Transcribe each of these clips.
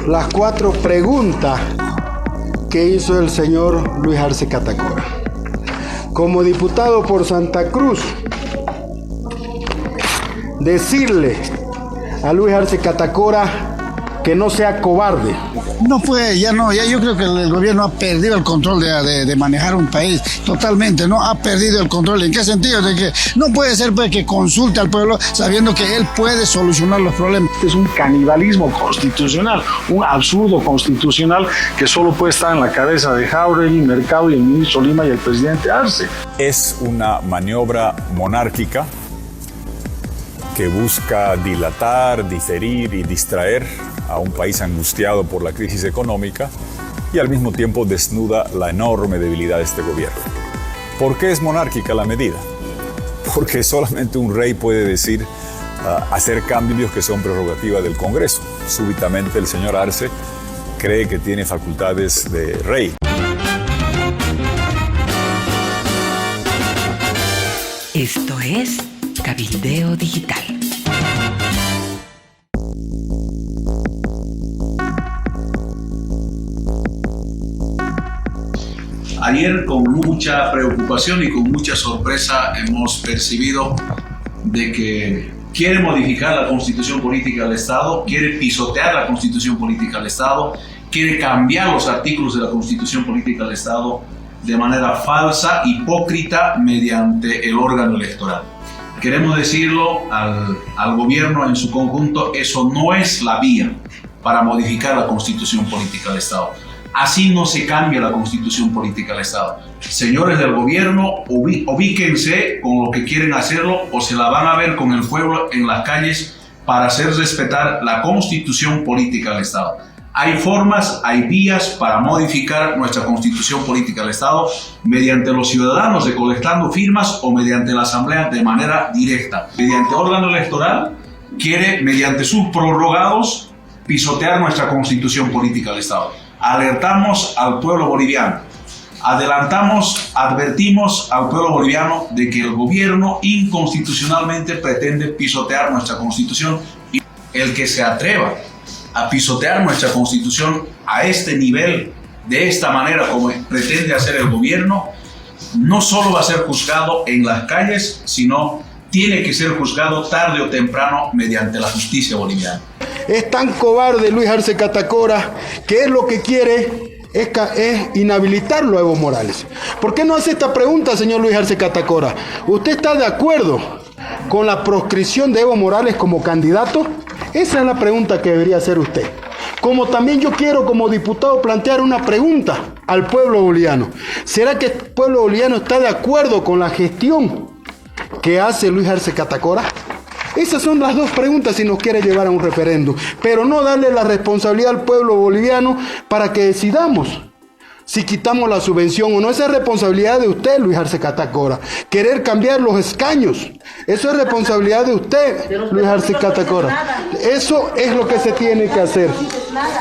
las 4 preguntas que hizo el señor Luis Arce Catacora. Como diputado por Santa Cruz, decirle a Luis Arce Catacora que no sea cobarde. No puede, ya yo creo que el gobierno ha perdido el control de manejar un país totalmente, ¿no? Ha perdido el control. ¿En qué sentido? De que no puede ser pues, que consulte al pueblo sabiendo que él puede solucionar los problemas. Este es un canibalismo constitucional, un absurdo constitucional que solo puede estar en la cabeza de Jáuregui, Mercado y el ministro Lima y el presidente Arce. Es una maniobra monárquica que busca dilatar, diferir y distraer a un país angustiado por la crisis económica y al mismo tiempo desnuda la enorme debilidad de este gobierno. ¿Por qué es monárquica la medida? Porque solamente un rey puede decir hacer cambios que son prerrogativa del Congreso. Súbitamente el señor Arce cree que tiene facultades de rey. Esto es Cabildeo Digital. Ayer con mucha preocupación y con mucha sorpresa hemos percibido de que quiere modificar la Constitución Política del Estado, quiere pisotear la Constitución Política del Estado, quiere cambiar los artículos de la Constitución Política del Estado de manera falsa, hipócrita, mediante el órgano electoral. Queremos decirlo al gobierno en su conjunto, eso no es la vía para modificar la Constitución Política del Estado. Así no se cambia la Constitución Política del Estado. Señores del gobierno, ubíquense con lo que quieren hacerlo o se la van a ver con el pueblo en las calles para hacer respetar la Constitución Política del Estado. Hay formas, hay vías para modificar nuestra Constitución Política del Estado mediante los ciudadanos recolectando firmas o mediante la Asamblea de manera directa. Mediante órgano electoral quiere, mediante sus prorrogados, pisotear nuestra Constitución Política del Estado. Alertamos al pueblo boliviano, advertimos al pueblo boliviano de que el gobierno inconstitucionalmente pretende pisotear nuestra Constitución y el que se atreva a pisotear nuestra Constitución a este nivel, de esta manera como pretende hacer el gobierno, no solo va a ser juzgado en las calles, sino tiene que ser juzgado tarde o temprano mediante la justicia boliviana. Es tan cobarde Luis Arce Catacora que es lo que quiere es inhabilitarlo a Evo Morales. ¿Por qué no hace esta pregunta, señor Luis Arce Catacora? ¿Usted está de acuerdo con la proscripción de Evo Morales como candidato? Esa es la pregunta que debería hacer usted. Como también yo quiero como diputado plantear una pregunta al pueblo boliviano. ¿Será que el pueblo boliviano está de acuerdo con la gestión que hace Luis Arce Catacora? Esas son las 2 preguntas si nos quiere llevar a un referéndum, pero no darle la responsabilidad al pueblo boliviano para que decidamos si quitamos la subvención o no. Esa es responsabilidad de usted, Luis Arce Catacora. Querer cambiar los escaños, eso es responsabilidad de usted, Luis Arce Catacora. Eso es lo que se tiene que hacer.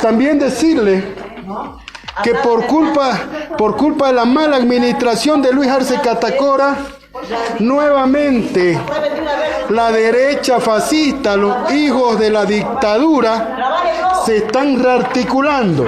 También decirle que por culpa de la mala administración de Luis Arce Catacora, nuevamente la derecha fascista, los hijos de la dictadura, se están rearticulando.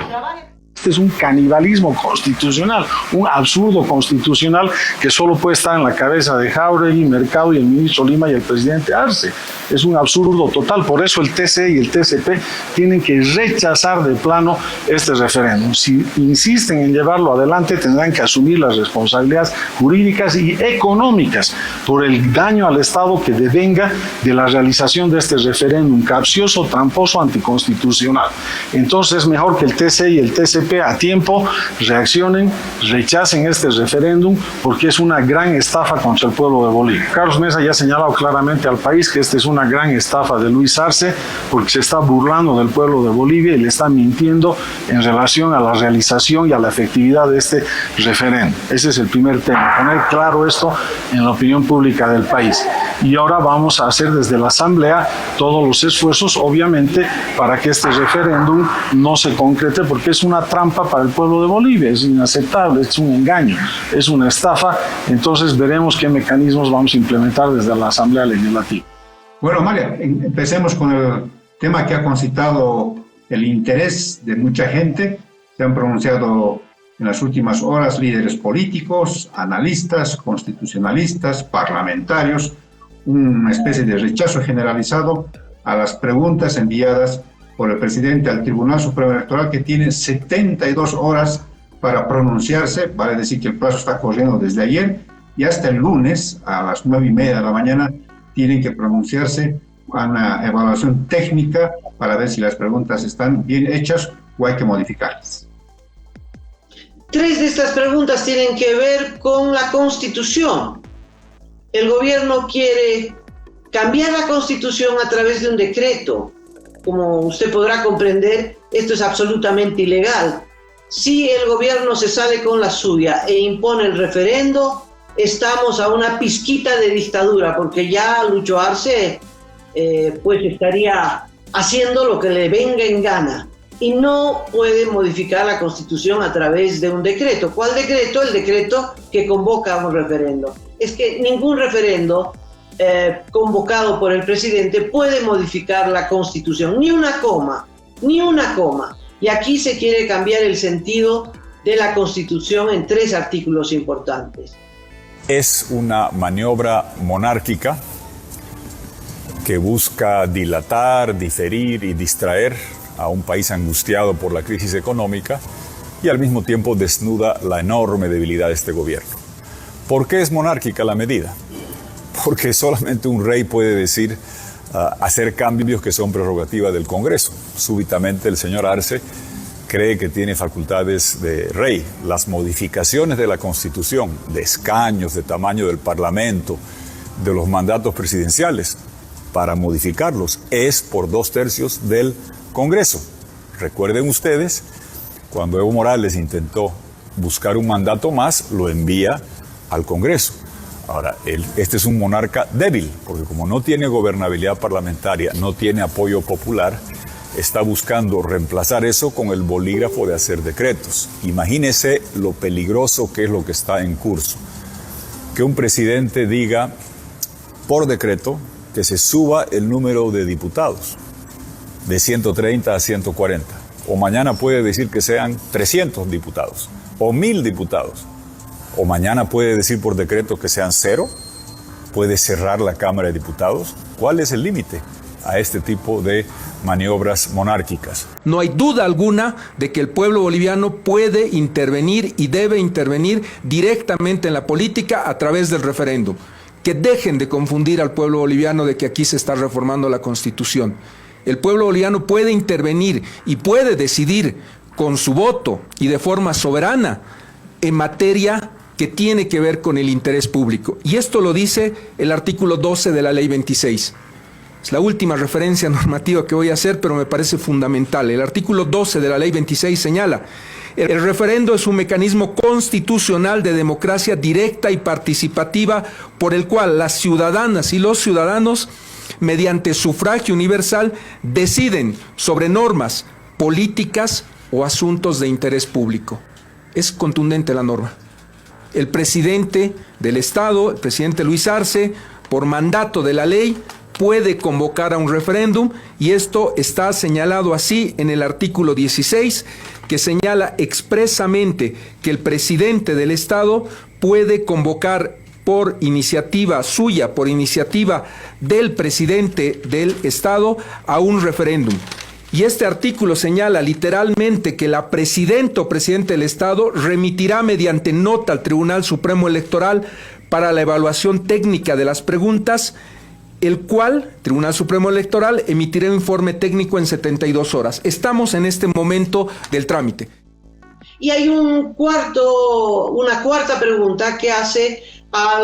Este es un canibalismo constitucional, un absurdo constitucional que solo puede estar en la cabeza de Jáuregui, Mercado y el ministro Lima y el presidente Arce. Es un absurdo total, por eso el TC y el TCP tienen que rechazar de plano este referéndum. Si insisten en llevarlo adelante, tendrán que asumir las responsabilidades jurídicas y económicas por el daño al Estado que devenga de la realización de este referéndum capcioso, tramposo, anticonstitucional. Entonces es mejor que el TC y el TCP a tiempo reaccionen, rechacen este referéndum porque es una gran estafa contra el pueblo de Bolivia. Carlos Mesa ya ha señalado claramente al país que esta es una gran estafa de Luis Arce porque se está burlando del pueblo de Bolivia y le está mintiendo en relación a la realización y a la efectividad de este referéndum. Ese es el primer tema, poner claro esto en la opinión pública del país. Y ahora vamos a hacer desde la Asamblea todos los esfuerzos, obviamente, para que este referéndum no se concrete porque es una trampa para el pueblo de Bolivia, es inaceptable, es un engaño, es una estafa. Entonces veremos qué mecanismos vamos a implementar desde la Asamblea Legislativa. Bueno, María, empecemos con el tema que ha concitado el interés de mucha gente. Se han pronunciado en las últimas horas líderes políticos, analistas, constitucionalistas, parlamentarios, una especie de rechazo generalizado a las preguntas enviadas por el presidente al Tribunal Supremo Electoral, que tiene 72 horas para pronunciarse. Vale decir que el plazo está corriendo desde ayer y hasta el lunes a las 9:30 de la mañana tienen que pronunciarse a una evaluación técnica para ver si las preguntas están bien hechas o hay que modificarlas. 3 de estas preguntas tienen que ver con la Constitución. El gobierno quiere cambiar la Constitución a través de un decreto. Como usted podrá comprender, esto es absolutamente ilegal. Si el gobierno se sale con la suya e impone el referendo, estamos a una pizquita de dictadura, porque ya Lucho Arce pues estaría haciendo lo que le venga en gana y no puede modificar la Constitución a través de un decreto. ¿Cuál decreto? El decreto que convoca a un referendo. Es que ningún referendo convocado por el presidente puede modificar la Constitución, ni una coma. Y aquí se quiere cambiar el sentido de la Constitución en 3 artículos importantes. Es una maniobra monárquica que busca dilatar, diferir y distraer a un país angustiado por la crisis económica y al mismo tiempo desnuda la enorme debilidad de este gobierno. ¿Por qué es monárquica la medida? Porque solamente un rey puede decir hacer cambios que son prerrogativa del Congreso. Súbitamente el señor Arce cree que tiene facultades de rey. Las modificaciones de la Constitución, de escaños, de tamaño del Parlamento, de los mandatos presidenciales, para modificarlos es por 2/3 del Congreso. Recuerden ustedes, cuando Evo Morales intentó buscar un mandato más, lo envía al Congreso. Ahora, este es un monarca débil, porque como no tiene gobernabilidad parlamentaria, no tiene apoyo popular, está buscando reemplazar eso con el bolígrafo de hacer decretos. Imagínese lo peligroso que es lo que está en curso. Que un presidente diga por decreto que se suba el número de diputados de 130 a 140. O mañana puede decir que sean 300 diputados o 1000 diputados. O mañana puede decir por decreto que sean 0. Puede cerrar la Cámara de Diputados. ¿Cuál es el límite a este tipo de maniobras monárquicas? No hay duda alguna de que el pueblo boliviano puede intervenir y debe intervenir directamente en la política a través del referéndum. Que dejen de confundir al pueblo boliviano de que aquí se está reformando la Constitución. El pueblo boliviano puede intervenir y puede decidir con su voto y de forma soberana en materia que tiene que ver con el interés público. Y esto lo dice el artículo 12 de la Ley 26. Es la última referencia normativa que voy a hacer, pero me parece fundamental. El artículo 12 de la Ley 26 señala: el referendo es un mecanismo constitucional de democracia directa y participativa por el cual las ciudadanas y los ciudadanos, mediante sufragio universal, deciden sobre normas políticas o asuntos de interés público. Es contundente la norma. El presidente del Estado, el presidente Luis Arce, por mandato de la ley, puede convocar a un referéndum, y esto está señalado así en el artículo 16, que señala expresamente que el presidente del Estado puede convocar por iniciativa suya, por iniciativa del presidente del Estado, a un referéndum. Y este artículo señala literalmente que la presidenta o presidente del Estado remitirá mediante nota al Tribunal Supremo Electoral para la evaluación técnica de las preguntas, el cual Tribunal Supremo Electoral emitirá un informe técnico en 72 horas. Estamos en este momento del trámite. Y hay una cuarta pregunta que hace a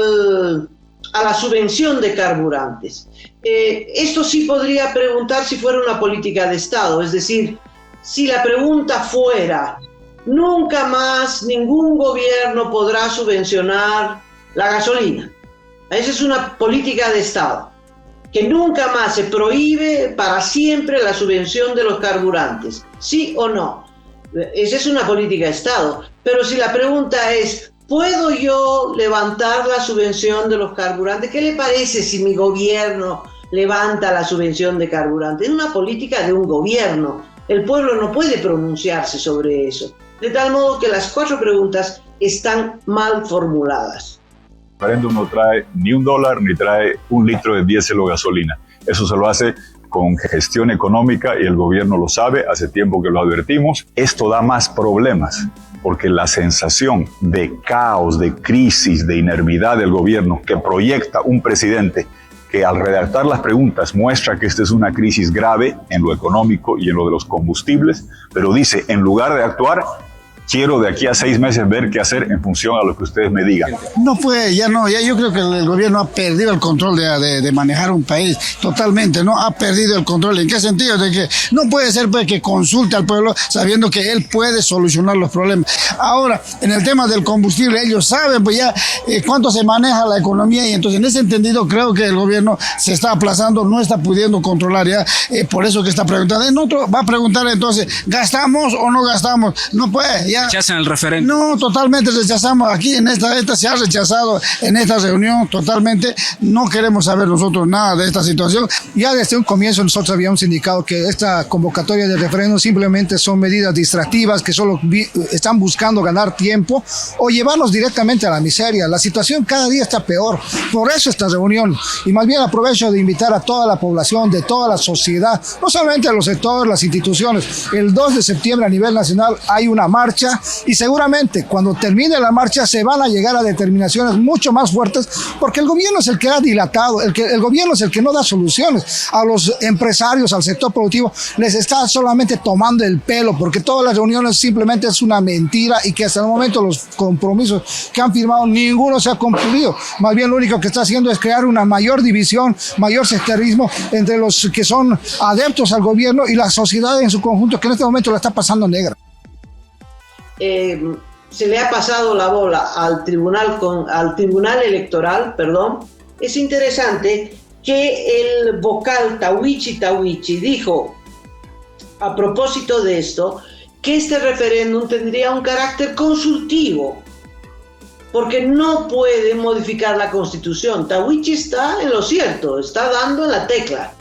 la subvención de carburantes. Esto sí podría preguntar si fuera una política de Estado, es decir, si la pregunta fuera: nunca más ningún gobierno podrá subvencionar la gasolina. Esa es una política de Estado, que nunca más se prohíbe para siempre la subvención de los carburantes, ¿sí o no? Esa es una política de Estado. Pero si la pregunta es: ¿puedo yo levantar la subvención de los carburantes? ¿Qué le parece si mi gobierno levanta la subvención de carburantes? Es una política de un gobierno, El pueblo no puede pronunciarse sobre eso. De tal modo que las 4 preguntas están mal formuladas. El referéndum no trae ni $1 ni trae 1 litro de diésel o gasolina. Eso se lo hace con gestión económica y el gobierno lo sabe, hace tiempo que lo advertimos. Esto da más problemas porque la sensación de caos, de crisis, de inermidad del gobierno que proyecta un presidente que al redactar las preguntas muestra que esta es una crisis grave en lo económico y en lo de los combustibles, pero dice, en lugar de actuar, quiero de aquí a 6 meses ver qué hacer en función a lo que ustedes me digan. Ya yo creo que el gobierno ha perdido el control de manejar un país totalmente, ¿no? Ha perdido el control. ¿En qué sentido? De que no puede ser pues, que consulte al pueblo sabiendo que él puede solucionar los problemas. Ahora, en el tema del combustible, ellos saben pues ya cuánto se maneja la economía y entonces en ese entendido creo que el gobierno se está aplazando, no está pudiendo controlar ya, por eso que está preguntando. En otro va a preguntar entonces, ¿gastamos o no gastamos? No puede, ya. ¿Rechazan el referéndum? No, totalmente rechazamos. Aquí en esta se ha rechazado en esta reunión totalmente. No queremos saber nosotros nada de esta situación. Ya desde un comienzo nosotros habíamos indicado que esta convocatoria de referéndum simplemente son medidas distractivas que solo están buscando ganar tiempo o llevarnos directamente a la miseria. La situación cada día está peor. Por eso esta reunión. Y más bien aprovecho de invitar a toda la población, de toda la sociedad, no solamente a los sectores, las instituciones. El 2 de septiembre a nivel nacional hay una marcha y seguramente cuando termine la marcha se van a llegar a determinaciones mucho más fuertes porque el gobierno es el que ha dilatado, el gobierno es el que no da soluciones a los empresarios, al sector productivo, les está solamente tomando el pelo porque todas las reuniones simplemente es una mentira y que hasta el momento los compromisos que han firmado ninguno se ha cumplido. Más bien lo único que está haciendo es crear una mayor división, mayor sectarismo entre los que son adeptos al gobierno y la sociedad en su conjunto que en este momento la está pasando negra. Se le ha pasado la bola al tribunal electoral, es interesante que el vocal Tawichi dijo a propósito de esto que este referéndum tendría un carácter consultivo porque no puede modificar la Constitución. Tawichi está en lo cierto, está dando en la tecla.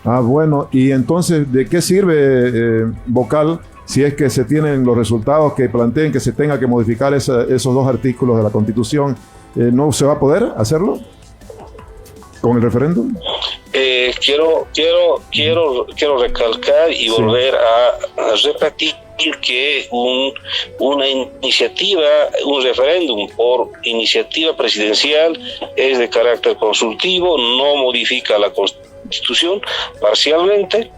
Bueno, y entonces, ¿de qué sirve, vocal, si es que se tienen los resultados que planteen que se tenga que modificar esos 2 artículos de la Constitución? ¿No se va a poder hacerlo con el referéndum? Quiero recalcar y volver a repetir que una iniciativa, un referéndum por iniciativa presidencial es de carácter consultivo, no modifica la Constitución parcialmente.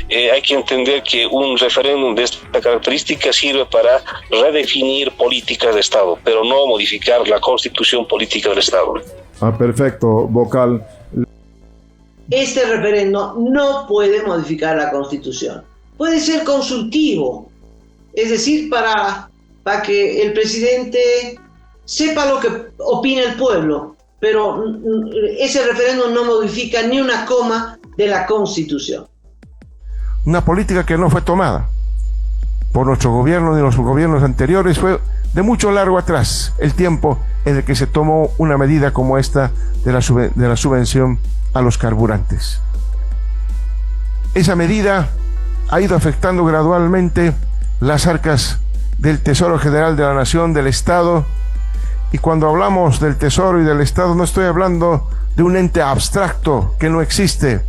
Hay que entender que un referéndum de esta característica sirve para redefinir políticas de Estado, pero no modificar la constitución política del Estado. Perfecto, vocal. Este referéndum no puede modificar la Constitución. Puede ser consultivo, es decir, para que el presidente sepa lo que opina el pueblo, pero ese referéndum no modifica ni una coma de la Constitución. Una política que no fue tomada por nuestro gobierno ni los gobiernos anteriores, fue de mucho largo atrás el tiempo en el que se tomó una medida como esta de la subvención a los carburantes. Esa medida ha ido afectando gradualmente las arcas del Tesoro General de la Nación, del Estado, y cuando hablamos del Tesoro y del Estado no estoy hablando de un ente abstracto que no existe,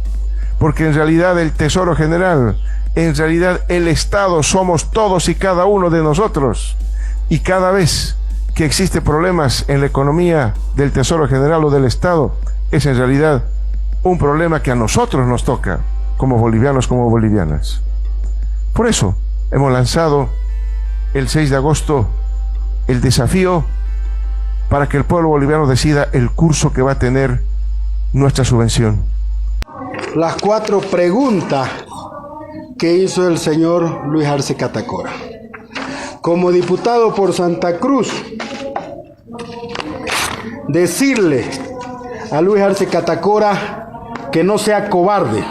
porque en realidad el Tesoro General, en realidad el Estado somos todos y cada uno de nosotros, y cada vez que existe problemas en la economía del Tesoro General o del Estado, es en realidad un problema que a nosotros nos toca como bolivianos, como bolivianas. Por eso hemos lanzado el 6 de agosto el desafío para que el pueblo boliviano decida el curso que va a tener nuestra subvención. Las 4 preguntas que hizo el señor Luis Arce Catacora. Como diputado por Santa Cruz, decirle a Luis Arce Catacora que no sea cobarde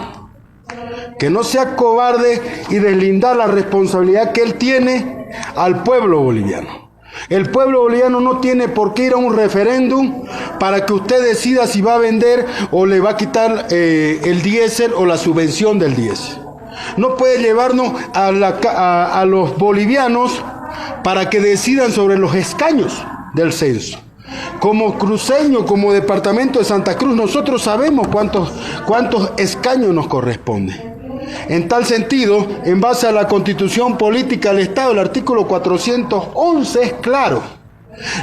y deslindar la responsabilidad que él tiene al pueblo boliviano. El pueblo boliviano no tiene por qué ir a un referéndum para que usted decida si va a vender o le va a quitar el diésel o la subvención del diésel. no puede llevarnos a los bolivianos para que decidan sobre los escaños del censo. Como cruceño, como departamento de Santa Cruz, nosotros sabemos cuántos escaños nos corresponde. En tal sentido, en base a la Constitución Política del Estado, el artículo 411 es claro.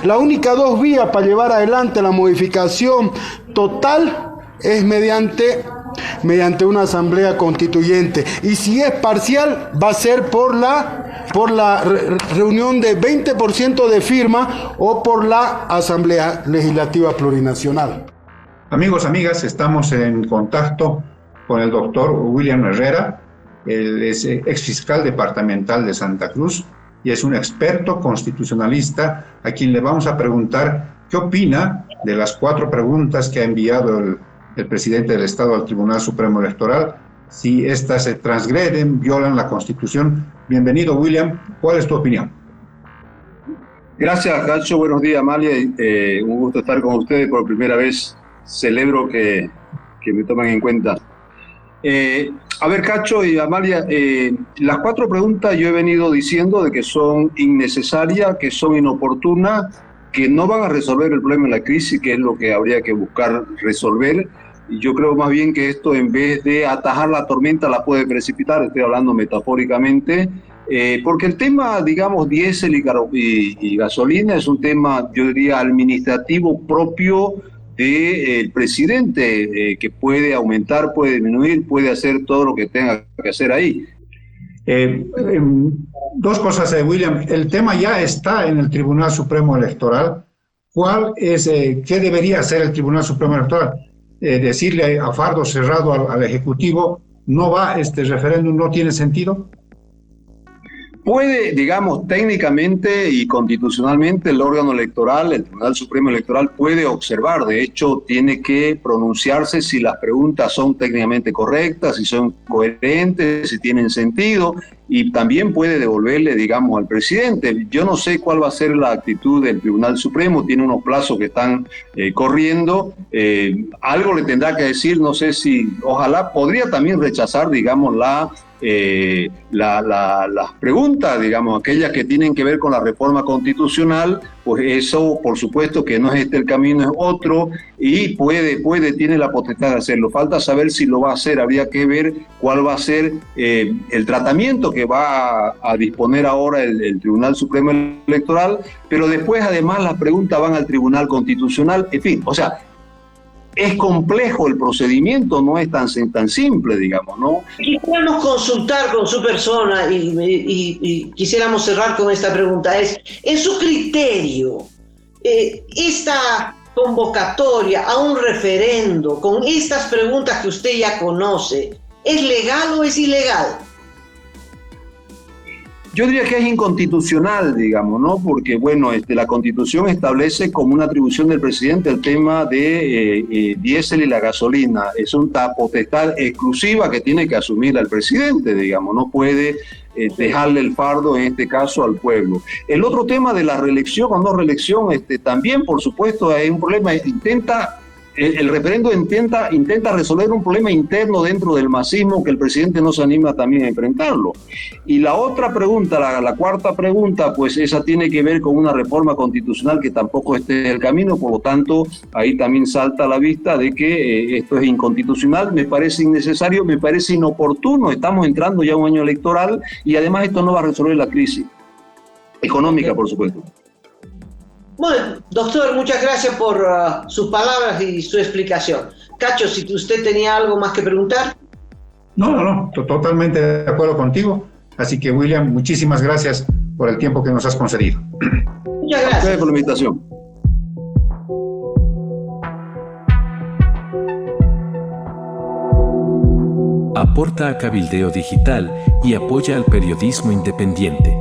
La única dos vías para llevar adelante la modificación total es mediante una asamblea constituyente. Y si es parcial, va a ser por la reunión de 20% de firma o por la Asamblea Legislativa Plurinacional. Amigos, amigas, estamos en contacto con el doctor William Herrera. Él es exfiscal departamental de Santa Cruz y es un experto constitucionalista a quien le vamos a preguntar qué opina de las 4 preguntas que ha enviado el presidente del Estado al Tribunal Supremo Electoral, si estas se transgreden, violan la Constitución. Bienvenido, William. ¿Cuál es tu opinión? Gracias, Cacho. Buenos días, Amalia. Un gusto estar con ustedes por primera vez. Celebro que me tomen en cuenta. A ver, Cacho y Amalia, las 4 preguntas yo he venido diciendo de que son innecesarias, que son inoportunas, que no van a resolver el problema de la crisis, que es lo que habría que buscar resolver. Y yo creo más bien que esto, en vez de atajar la tormenta, la puede precipitar. Estoy hablando metafóricamente, porque el tema, digamos, diésel y gasolina es un tema, yo diría, administrativo propio del presidente, que puede aumentar, puede disminuir, puede hacer todo lo que tenga que hacer ahí. 2 cosas, William. El tema ya está en el Tribunal Supremo Electoral. ¿Qué debería hacer el Tribunal Supremo Electoral? Decirle a fardo cerrado al Ejecutivo, no va, este referéndum no tiene sentido. Puede, digamos, técnicamente y constitucionalmente el órgano electoral, el Tribunal Supremo Electoral, puede observar, de hecho tiene que pronunciarse si las preguntas son técnicamente correctas, si son coherentes, si tienen sentido, y también puede devolverle, digamos, al presidente. Yo no sé cuál va a ser la actitud del Tribunal Supremo, tiene unos plazos que están corriendo, algo le tendrá que decir, no sé si, ojalá, podría también rechazar, digamos, las preguntas, digamos, aquellas que tienen que ver con la reforma constitucional, pues eso, por supuesto que no es este el camino, es otro, y tiene la potestad de hacerlo. Falta saber si lo va a hacer, habría que ver cuál va a ser el tratamiento que va a disponer ahora el Tribunal Supremo Electoral, pero después además las preguntas van al Tribunal Constitucional, en fin, o sea, es complejo el procedimiento, no es tan simple, digamos, ¿no? Quisiéramos consultar con su persona y quisiéramos cerrar con esta pregunta. En su criterio, esta convocatoria a un referendo con estas preguntas que usted ya conoce, ¿es legal o es ilegal? Yo diría que es inconstitucional, digamos, ¿no? Porque, bueno, la Constitución establece como una atribución del presidente el tema de diésel y la gasolina. Es una potestad exclusiva que tiene que asumir el presidente, digamos. No puede dejarle el fardo, en este caso, al pueblo. El otro tema de la reelección o no reelección, también, por supuesto, hay un problema. El referendo intenta resolver un problema interno dentro del masismo que el presidente no se anima también a enfrentarlo. Y la otra pregunta, la 4ª pregunta, pues esa tiene que ver con una reforma constitucional que tampoco esté en el camino, por lo tanto, ahí también salta a la vista de que esto es inconstitucional, me parece innecesario, me parece inoportuno, estamos entrando ya a un año electoral y además esto no va a resolver la crisis económica, por supuesto. Bueno, doctor, muchas gracias por sus palabras y su explicación. Cacho, si usted tenía algo más que preguntar. No, totalmente de acuerdo contigo. Así que, William, muchísimas gracias por el tiempo que nos has concedido. Muchas gracias. Gracias por la invitación. Aporta a Cabildeo Digital y apoya al periodismo independiente.